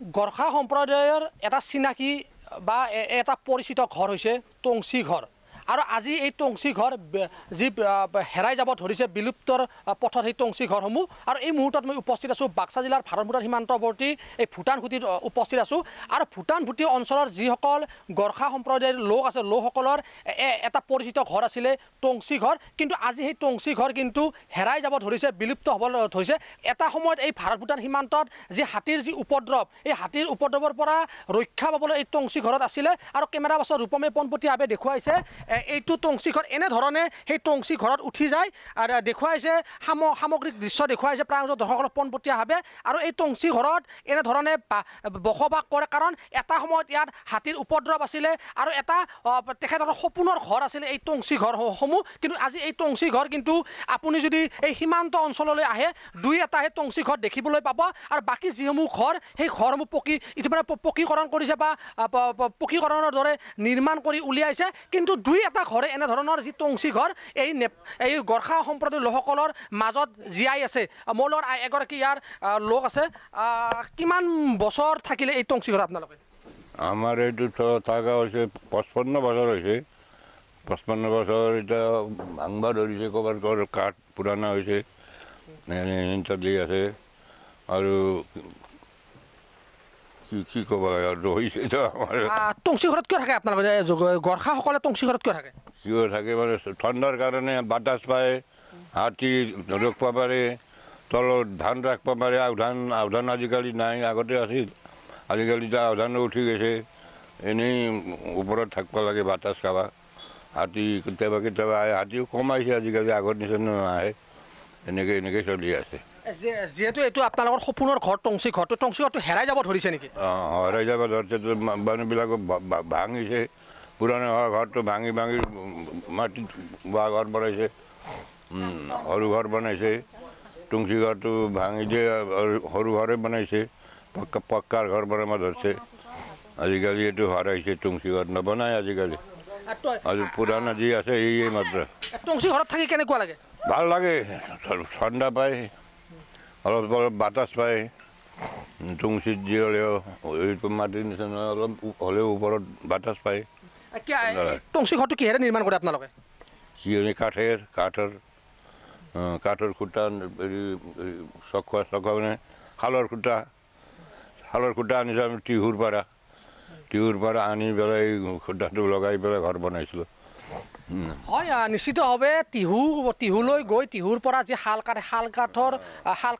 গৰ্খা সম্প্ৰদায়ৰ এটা চিনাকি বা এটা পৰিচিত ঘৰ হৈছে টংচি ঘৰ আৰু আজি এই টংচি ঘৰ যি হেৰাই যাব ধৰিছে বিলুপ্তৰ পথত সেই টংচি ঘৰসমূহ আৰু এই মুহূৰ্তত মই উপস্থিত আছোঁ বাক্সা জিলাৰ ভাৰত ভূটান সীমান্তৱৰ্তী এই ভূটান খুঁটিত উপস্থিত আছোঁ আৰু ভূটান খুঁটি অঞ্চলৰ যিসকল গৰ্খা সম্প্ৰদায়ৰ লোক আছে লোকসকলৰ এটা পৰিচিত ঘৰ আছিলে টংচি ঘৰ কিন্তু আজি সেই টংচি ঘৰ কিন্তু হেৰাই যাব ধৰিছে বিলুপ্ত হ'বলৈ ধৰিছে এটা সময়ত এই ভাৰত ভূটান সীমান্তত যি হাতীৰ যি উপদ্ৰৱ এই হাতীৰ উপদ্ৰৱৰ পৰা ৰক্ষা পাবলৈ এই টংচি ঘৰত আছিলে আৰু কেমেৰা পাৰ্চন ৰূপমে পোনপটীয়াভাৱে দেখুৱাইছে এইটো টংচি ঘৰ এনেধৰণে সেই টংচি ঘৰত উঠি যায় আৰু দেখুৱাইছে সামগ্ৰিক দৃশ্য দেখুৱাইছে প্ৰায় দৰ্শকসকলক পোনপটীয়াভাৱে আৰু এই টংচি ঘৰত এনেধৰণে বসবাস কৰে কাৰণ এটা সময়ত ইয়াত হাতীৰ উপদ্ৰৱ আছিলে আৰু এটা তেখেতৰ সপোনৰ ঘৰ আছিলে এই টংচি ঘৰসমূহ কিন্তু আজি এই টংচি ঘৰ কিন্তু আপুনি যদি এই সীমান্ত অঞ্চললৈ আহে দুই এটাহে টংচি ঘৰ দেখিবলৈ পাব আৰু বাকী যিসমূহ ঘৰ সেই ঘৰসমূহ ইতিমধ্যে পকীকৰণ কৰিছে বা পকীকৰণৰ দৰে নিৰ্মাণ কৰি উলিয়াইছে কিন্তু দুই এটা ঘৰে এনেধৰণৰ যি টংচি ঘৰ এই গৰ্খা সম্প্ৰদায়ৰ লোকসকলৰ মাজত জীয়াই আছে মোৰ লগত এগৰাকী ইয়াৰ লোক আছে কিমান বছৰ থাকিলে এই টংচি ঘৰ আপোনালোকে আমাৰ এইটো থকা হৈছে 55 বছৰ হৈছে 55 বছৰ এতিয়া ভাঙবা ধৰিছে ক'ৰবাত ঘৰ কাঠ পুৰণা হৈছে দি আছে আৰু কি ক'ব হৈছে টংচি ঘৰত কিয় থাকে আপোনালোকে গৰ্খাসকলে টংচি ঘৰত কিয় থাকে কিয় থাকে মানে ঠাণ্ডাৰ কাৰণে বাতাস পায় হাতী ৰখিব পাৰে তলত ধান ৰাখিব পাৰে আওধান আজিকালি নাই আগতে আছিল আজিকালি এতিয়া আওধানো উঠি গৈছে এনেই ওপৰত থাকিব লাগে বাতাস খাবা হাতী কেতিয়াবা আহে হাতীও কমাইছে আজিকালি আগৰ নিচিনা নাহে এনেকৈ চলি আছে যিহেতু এইটো আপোনালোকৰ সপোনৰ ঘৰ টংচি ঘৰটো হেৰাই যাব ধৰিছে নেকি হেৰাই যাব ধৰিছে মানুহবিলাকক ভাঙিছে পুৰণা হোৱা ঘৰটো ভাঙি মাটিত বোৱা ঘৰ বনাইছে সৰু ঘৰ বনাইছে টংচি ঘৰটো ভাঙি দিয়ে সৰু ঘৰে বনাইছে পক্কাৰ ঘৰ বনাব ধৰিছে আজিকালি এইটো হেৰাইছে টংচি ঘৰ নবনাই আজিকালি আৰু পুৰণা যি আছে এই মাত্ৰ টংচি ঘৰত থাকি কেনেকুৱা লাগে ভাল লাগে ঠাণ্ডা পায় অলপ অলপ বাতাস পায় টংচিত যি হ'লেও এইটো মাটিৰ নিচিনা অলপ হ'লেও ওপৰত বাতাস পায় টংচি ঘৰটো কিহেৰে নিৰ্মাণ কৰে আপোনালোকে কি কাঠৰ খুটা চখোৱা মানে শালৰ খুটা আনিছোঁ আমি টিহুৰ পৰা আনি পেলাই খুটাটো লগাই পেলাই ঘৰ বনাইছিলোঁ হয় নিশ্চিতভাৱে টিহুলৈ গৈ টিহুৰ পৰা যি শাল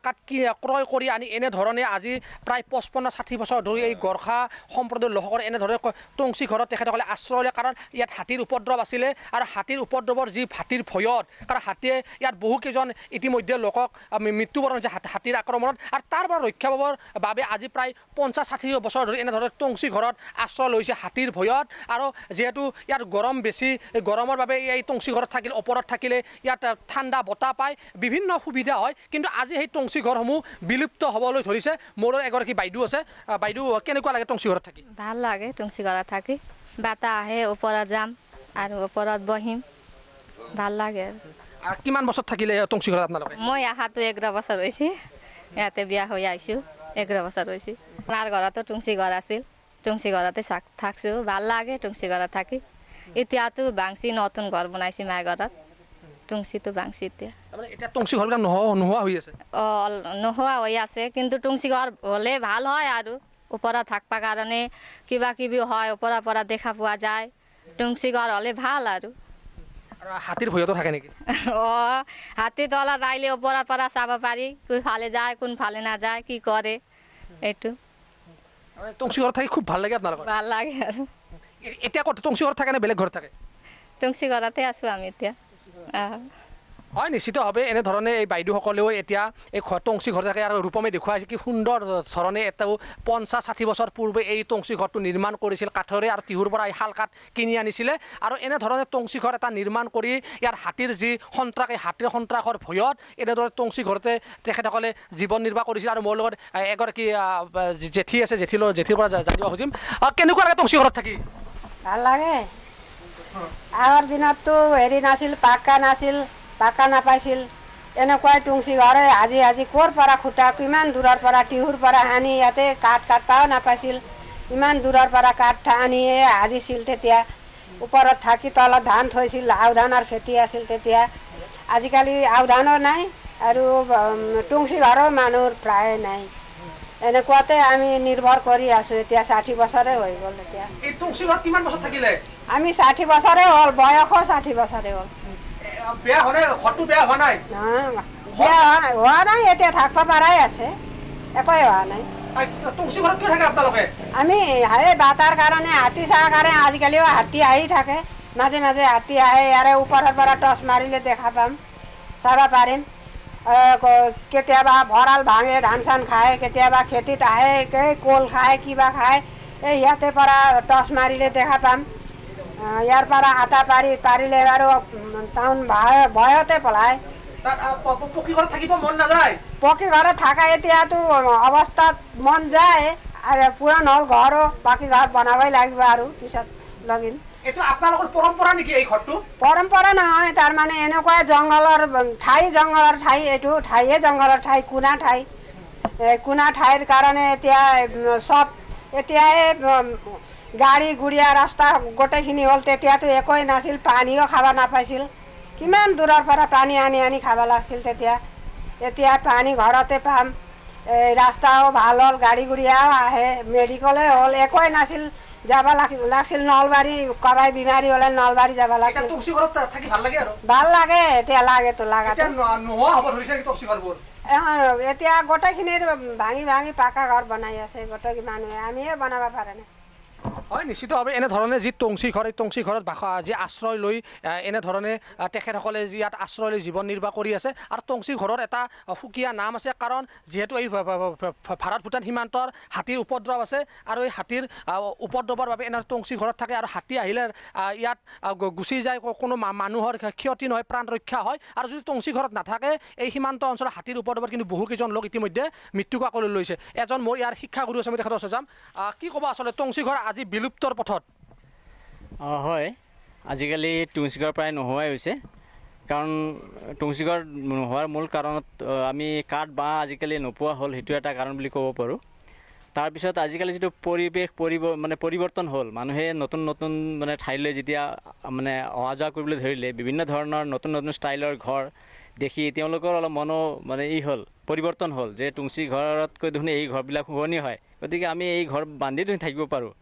কাঠ ক্ৰয় কৰি আনি এনেধৰণে আজি প্ৰায় 55-60 বছৰ ধৰি এই গৰ্খা সম্প্ৰদায়ৰ লোকসকলে এনেধৰণে টংচি ঘৰত তেখেতসকলে আশ্ৰয় লয় কাৰণ ইয়াত হাতীৰ উপদ্ৰৱ আছিলে আৰু হাতীৰ উপদ্ৰৱৰ যি হাতীৰ ভয়ত কাৰণ হাতীয়ে ইয়াত বহুকেইজন ইতিমধ্যে লোকক মৃত্যুবৰণ হৈছে হাতীৰ আক্ৰমণত আৰু তাৰ পৰা ৰক্ষা পাবৰ বাবে আজি প্ৰায় 50-60 বছৰ ধৰি এনেধৰণে টংচি ঘৰত আশ্ৰয় লৈছে হাতীৰ ভয়ত আৰু যিহেতু ইয়াত গৰম বেছি গৰমৰ বাবে এই টংচি ঘৰত থাকিলে ওপৰত থাকিলে ইয়াত ঠাণ্ডা বতাহ পায় বিভিন্ন সুবিধা হয় কিন্তু আজি সেই টংচি ঘৰসমূহ বিলুপ্ত হ'বলৈ ধৰিছে মোৰ এগৰাকী বাইদেউ আছে বাইদেউ কেনেকুৱা লাগে টংচি ঘৰত থাকি ভাল লাগে টংচি ঘৰত থাকি বতাহ আহে ওপৰত যাম আৰু ওপৰত বহিম ভাল লাগে কিমান বছৰ থাকিলে টংচি ঘৰত আপোনালোকে মই আহাতো 11 বছৰ হৈছে ইয়াতে বিয়া হৈ আহিছোঁ 11 বছৰ হৈছে আমাৰ ঘৰতো টংচি ঘৰ আছিল টংচি ঘৰতে থাকছোঁ ভাল লাগে টংচি ঘৰত থাকি এতিয়াতো বাংচি নতুন ঘৰ বনাইছে মাৰ ঘৰত টংচিটো বাংচি এতিয়া টংচি ঘৰবিলাক নোহোৱা হৈ আছে নোহোৱা হৈ আছে কিন্তু টংচি ঘৰ হ'লে ভাল হয় আৰু ওপৰত থাকিবৰ কাৰণে কিবা কিবি হয় ওপৰৰ পৰা দেখা পোৱা যায় টংচি ঘৰ হ'লে ভাল আৰু হাতীৰ ভয়তো থাকে নেকি হাতী তলত আহিলে ওপৰৰ পৰা চাব পাৰি কোনফালে যায় কোনফালে নাযায় কি কৰে এইটো টংচি ঘৰত থাকি খুব ভাল লাগে আপোনালোকৰ ভাল লাগে আৰু এতিয়া ক'ত টংচি ঘৰত থাকে নে বেলেগ ঘৰত থাকে টংচি ঘৰতে আছোঁ আমি এতিয়া হয় নিশ্চিতভাৱে এনেধৰণে এই বাইদেউসকলেও এতিয়া এই টংচি ঘৰ থাকে আৰু ৰূপমে দেখুৱাইছে কি সুন্দৰ ধৰণে এটাও 50-60 বছৰ পূৰ্বে এই টংচি ঘৰটো নিৰ্মাণ কৰিছিল কাঠৰে আৰু টিহুৰ পৰা এই শাল কাঠ কিনি আনিছিলে আৰু এনেধৰণে টংচি ঘৰ এটা নিৰ্মাণ কৰি ইয়াৰ হাতীৰ যি সন্ত্ৰাস এই হাতীৰ সন্ত্ৰাসৰ ভয়ত এনেদৰে টংচি ঘৰতে তেখেতসকলে জীৱন নিৰ্বাহ কৰিছিল আৰু মোৰ লগত এগৰাকী জেঠী আছে জেঠীৰ পৰা জানিব খুজিম কেনেকুৱা লাগে টংচি ঘৰত থাকি ভাল লাগে আগৰ দিনততো হেৰি নাছিল পাকা নাপাইছিল এনেকুৱাই টুংচি ঘৰে আজি আজি ক'ৰ পৰা খুটা কিমান দূৰৰ পৰা টিহুৰ পৰা আনি ইয়াতে কাঠ কাটপাও নাপাইছিল ইমান দূৰৰ পৰা কাঠ আনি সাজিছিল তেতিয়া ওপৰত থাকি তলত ধান থৈছিল আও ধানৰ খেতি আছিল তেতিয়া আজিকালি আও ধানো নাই আৰু টুংচি ঘৰৰ মানুহৰ প্ৰায় নাই এনেকুৱাতে আমি নিৰ্ভৰ কৰি আছোঁ এতিয়া 60 বছৰে হৈ গ'ল এতিয়া এই টুংচি ঘৰত কিমান বছৰ থাকিলে আমি 60 বছৰে হ'ল বয়সো 60 বছৰে হ'ল বেয়া হোৱা নাই ঘৰটো বেয়া হোৱা নাই বেয়া হোৱা নাই এতিয়া থাকিব পৰাই আছে একোৱে হোৱা নাই টুংচি ঘৰত কিয় থাকে আপোনালোকে আমি এই বাটাৰ কাৰণে হাতী চাৰ কাৰণে আজিকালিও হাতী আহি থাকে মাজে মাজে হাতী আহে ইয়াৰে ওপৰৰ পৰা টৰ্চ মাৰিলে দেখা পাম চাব পাৰিম কেতিয়াবা ভঁৰাল ভাঙে ধান চান খায় কেতিয়াবা খেতিত আহে কল খায় কিবা খায় এই ইয়াতে পৰা টৰ্চ মাৰিলে দেখা পাম ইয়াৰ পৰা আটা পাৰিলে আৰু টাউন ভয়তে পলায় পকী ঘৰত থাকিব মন নাযায় পকী ঘৰত থকা এতিয়াতো অৱস্থাত মন যায় আৰু পুৰণ হ'ল ঘৰো বাকী ঘৰ বনাবই লাগিব আৰু পিছত লগিন এইটো আপোনালোকৰ পৰম্পৰা নেকি এই ঘৰটো পৰম্পৰা নহয় তাৰমানে এনেকুৱা জংঘলৰ ঠাই এইটো ঠাইয়ে জংঘলৰ ঠাই কোনা ঠাইৰ কাৰণে এতিয়া চব এতিয়াই গাড়ী গুড়িয়া ৰাস্তা গোটেইখিনি হ'ল তেতিয়াতো একোৱেই নাছিল পানীও খাব নাপাইছিল কিমান দূৰৰ পৰা পানী আনি খাব লাগিছিল তেতিয়া এতিয়া পানী ঘৰতে পাম ৰাস্তাও ভাল হ'ল গাড়ী গুড়িয়াও আহে মেডিকেলে হ'ল একোৱেই নাছিল যাব লাগিছিল নলবাৰী কাবাই বেমাৰী হ'লে নলবাৰী যাব লাগিছিল টুংচি ঘৰত থাকি ভাল লাগে আৰু ভাল লাগে এতিয়া লাগেতো লাগাটো নোহোৱা হ'ব ধৰিছে নেকি টুংচি ঘৰবোৰ এতিয়া গোটেইখিনিৰ ভাঙি পাকা ঘৰ বনাই আছে গোটেই মানুহে আমিহে বনাব পৰা নাই হয় নিশ্চিতভাৱে এনেধৰণে যি টুংচি ঘৰ এই টুংচি ঘৰত যি আশ্ৰয় লৈ এনেধৰণে তেখেতসকলে ইয়াত আশ্ৰয় লৈ জীৱন নিৰ্বাহ কৰি আছে আৰু টুংচি ঘৰৰ এটা সুকীয়া নাম আছে কাৰণ যিহেতু এই ভাৰত ভূটান সীমান্তৰ হাতীৰ উপদ্ৰৱ আছে আৰু এই হাতীৰ উপদ্ৰৱৰ বাবে এনে টুংচি ঘৰত থাকে আৰু হাতী আহিলে ইয়াত গুচি যায় কোনো মানুহৰ ক্ষতি নহয় প্ৰাণ ৰক্ষা হয় আৰু যদি টুংচি ঘৰত নাথাকে এই সীমান্ত অঞ্চলৰ হাতীৰ উপদ্ৰৱত কিন্তু বহুকেইজন লোক ইতিমধ্যে মৃত্যুক আকোৱালি লৈছে এজন মোৰ ইয়াৰ শিক্ষাগুৰু আছে আমি তেখেতৰ ওচৰত যাম কি ক'ব আচলতে টুংচি ঘৰ আজি বিলুপ্তৰ পথত হয় আজিকালি টুংচি ঘৰ প্ৰায় নোহোৱাই হৈছে কাৰণ টুংচি ঘৰ নোহোৱাৰ মূল কাৰণত আমি কাঠ বাঁহ আজিকালি নোপোৱা হ'ল সেইটো এটা কাৰণ বুলি ক'ব পাৰোঁ তাৰপিছত আজিকালি যিটো পৰিৱেশ পৰিৱৰ্তন হ'ল মানুহে নতুন মানে ঠাইলৈ যেতিয়া মানে অহা যোৱা কৰিবলৈ ধৰিলে বিভিন্ন ধৰণৰ নতুন ষ্টাইলৰ ঘৰ দেখি তেওঁলোকৰ অলপ মানে হ'ল পৰিৱৰ্তন হ'ল যে টুংচি ঘৰতকৈ দেখোন এই ঘৰবিলাক শুৱনি হয় গতিকে আমি এই ঘৰ বান্ধি থাকিব পাৰোঁ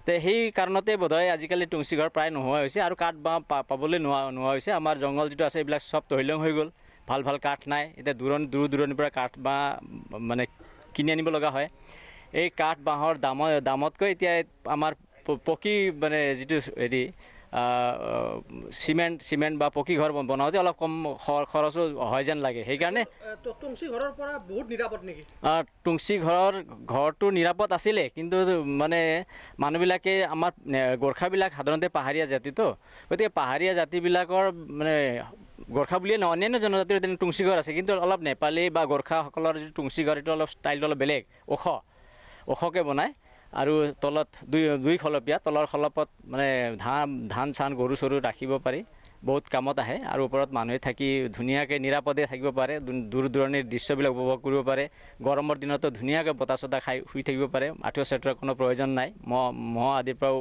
তো সেই কাৰণতে বোধহয় আজিকালি টুংচি ঘৰ প্ৰায় নোহোৱা হৈছে আৰু কাঠ বাঁহ পাবলৈ নোহোৱা হৈছে আমাৰ জংঘল যিটো আছে এইবিলাক চব তহিলং হৈ গ'ল ভাল কাঠ নাই এতিয়া দূৰ দূৰণিৰ পৰা কাঠ বাঁহ মানে কিনি আনিব লগা হয় এই কাঠ বাঁহৰ দামতকৈ এতিয়া আমাৰ পকী মানে যিটো হেৰি চিমেণ্ট বা পকী ঘৰ বনাওঁতে অলপ কম খৰচো হয় যেন লাগে সেইকাৰণে টুংচি ঘৰৰ পৰা বহুত নিৰাপদ নেকি টুংচি ঘৰটো নিৰাপদ আছিলে কিন্তু মানে মানুহবিলাকে আমাৰ গোৰ্খাবিলাক সাধাৰণতে পাহাৰীয়া জাতিতো গতিকে পাহাৰীয়া জাতিবিলাকৰ মানে গোৰ্খা বুলিয়ে নহয় অন্যান্য জনজাতিৰ তেনে টুংচি ঘৰ আছে কিন্তু অলপ নেপালী বা গোৰ্খাসকলৰ যিটো টুংচি ঘৰ এইটো অলপ ষ্টাইলটো অলপ বেলেগ ওখকৈ বনায় আৰু তলত দুই খলপীয়া তলৰ খলপত মানে ধান চান গৰু চৰু ৰাখিব পাৰি বহুত কামত আহে আৰু ওপৰত মানুহে থাকি ধুনীয়াকৈ নিৰাপদে থাকিব পাৰে দূৰ দূৰণিৰ দৃশ্যবিলাক উপভোগ কৰিব পাৰে গৰমৰ দিনতো ধুনীয়াকৈ বতাহ চতাহ খাই শুই থাকিব পাৰে আঁঠুৱা চাঠুৱাৰ কোনো প্ৰয়োজন নাই মহ আদিৰ পৰাও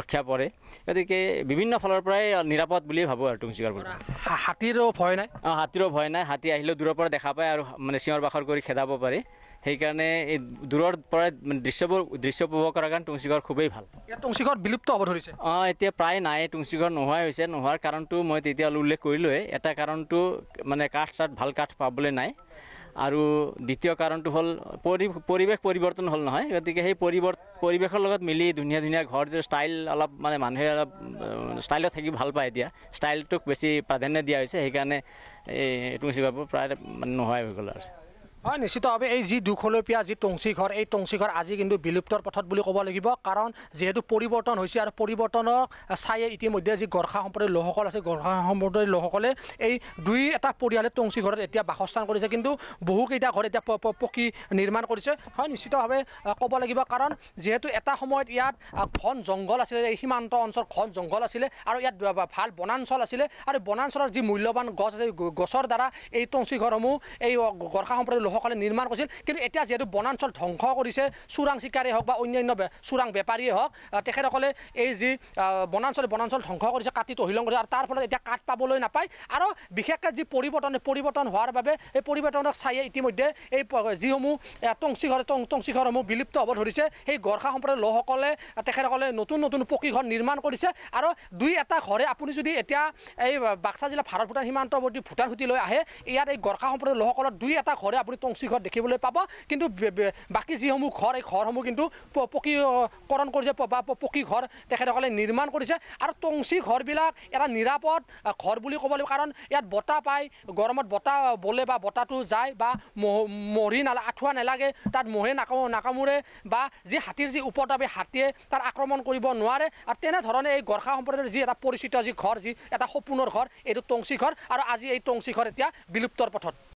ৰক্ষা পৰে গতিকে বিভিন্ন ফালৰ পৰাই নিৰাপদ বুলিয়ে ভাবোঁ আৰু টুংচি ঘৰবোৰ হাতীৰো ভয় নাই হাতীৰো ভয় নাই হাতী আহিলেও দূৰৰ পৰা দেখা পায় আৰু মানে চিঞৰ বাখৰ কৰি খেদাব পাৰে সেইকাৰণে এই দূৰৰ পৰা দৃশ্য উপভোগ কৰাৰ কাৰণে টুংচি ঘৰ খুবেই ভাল টুংচি ঘৰ বিলুপ্ত হ'ব ধৰিছে এতিয়া প্ৰায় নাই টুংচি ঘৰ নোহোৱাই হৈছে নোহোৱাৰ কাৰণটো মই তেতিয়া উল্লেখ কৰিলোঁৱে এটা কাৰণটো মানে ভাল কাঠ পাবলৈ নাই আৰু দ্বিতীয় কাৰণটো হ'ল পৰিৱেশ পৰিৱৰ্তন হ'ল নহয় গতিকে সেই পৰিৱেশৰ লগত মিলি ধুনীয়া ঘৰ যিটো ষ্টাইল অলপ মানে মানুহে অলপ ষ্টাইলত থাকি ভাল পায় এতিয়া ষ্টাইলটোক বেছি প্ৰাধান্য দিয়া হৈছে সেইকাৰণে এই টুংচি ঘৰবোৰ প্ৰায় মানে নোহোৱাই হৈ গ'ল আৰু হয় নিশ্চিতভাৱে এই যি দুখলপীয়া যি টংচী ঘৰ এই টংচী ঘৰ আজি কিন্তু বিলুপ্তৰ পথত বুলি ক'ব লাগিব কাৰণ যিহেতু পৰিৱৰ্তন হৈছে আৰু পৰিৱৰ্তনৰ চাই ইতিমধ্যে যি গৰ্খা সম্প্ৰদায়ৰ লোকসকল আছে গৰ্খা সম্প্ৰদায়ৰ লোকসকলে এই দুই এটা পৰিয়ালে টংচী ঘৰত এতিয়া বাসস্থান কৰিছে কিন্তু বহুকেইটা ঘৰ এতিয়া পকী নিৰ্মাণ কৰিছে হয় নিশ্চিতভাৱে ক'ব লাগিব কাৰণ যিহেতু এটা সময়ত ইয়াত ঘন জংঘল আছিলে এই সীমান্ত অঞ্চল ঘন জংঘল আছিলে আৰু ইয়াত ভাল বনাঞ্চল আছিলে আৰু বনাঞ্চলৰ যি মূল্যৱান গছ আছে গছৰ দ্বাৰা এই টংচী ঘৰসমূহ এই গৰ্খা সম্প্ৰদায়ৰ লোকসকলে নিৰ্মাণ কৰিছিল কিন্তু এতিয়া যিহেতু বনাঞ্চল ধ্বংস কৰিছে চোৰাং চিকাৰীয়ে হওক বা অন্যান্য চোৰাং বেপাৰীয়ে হওক তেখেতসকলে এই যি বনাঞ্চল ধ্বংস কৰিছে কাটি তহিলং কৰিছে আৰু তাৰ ফলত এতিয়া কাঠ পাবলৈ নাপায় আৰু বিশেষকৈ যি পৰিৱৰ্তন হোৱাৰ বাবে এই পৰিৱৰ্তনক চাইয়ে ইতিমধ্যে এই যিসমূহ টংচী ঘৰসমূহ বিলুপ্ত হ'ব ধৰিছে সেই গৰ্খা সম্প্ৰদায়ৰ লোকসকলে তেখেতসকলে নতুন পকী ঘৰ নিৰ্মাণ কৰিছে আৰু দুই এটা ঘৰে আপুনি যদি এতিয়া এই বাক্সা জিলা ভাৰত ভূটান সীমান্তৱৰ্তী ভূটান খুঁটিলৈ আহে ইয়াত এই গৰ্খা সম্প্ৰদায়ৰ লোকসকলৰ দুই এটা ঘৰে আপুনি টংচী ঘৰ দেখিবলৈ পাব কিন্তু বাকী যিসমূহ ঘৰ এই ঘৰসমূহ কিন্তু পকীকৰণ কৰিছে বা পকী ঘৰ তেখেতসকলে নিৰ্মাণ কৰিছে আৰু টংচী ঘৰবিলাক এটা নিৰাপদ ঘৰ বুলি ক'ব লাগিব কাৰণ ইয়াত বতাহ পায় গৰমত বতাহ বলে বা বতাহটো যায় বা আঁঠুৱা নালাগে তাত মহে নাকামোৰে বা যি হাতীৰ যি উপদ্ৰৱ হাতীয়ে তাত আক্ৰমণ কৰিব নোৱাৰে আৰু তেনেধৰণে এই গৰ্খা সম্প্ৰদায়ৰ যি এটা পৰিচিত যি ঘৰ যি এটা সপোনৰ ঘৰ এইটো টংচী ঘৰ আৰু আজি এই টংচী ঘৰ এতিয়া বিলুপ্তৰ পথত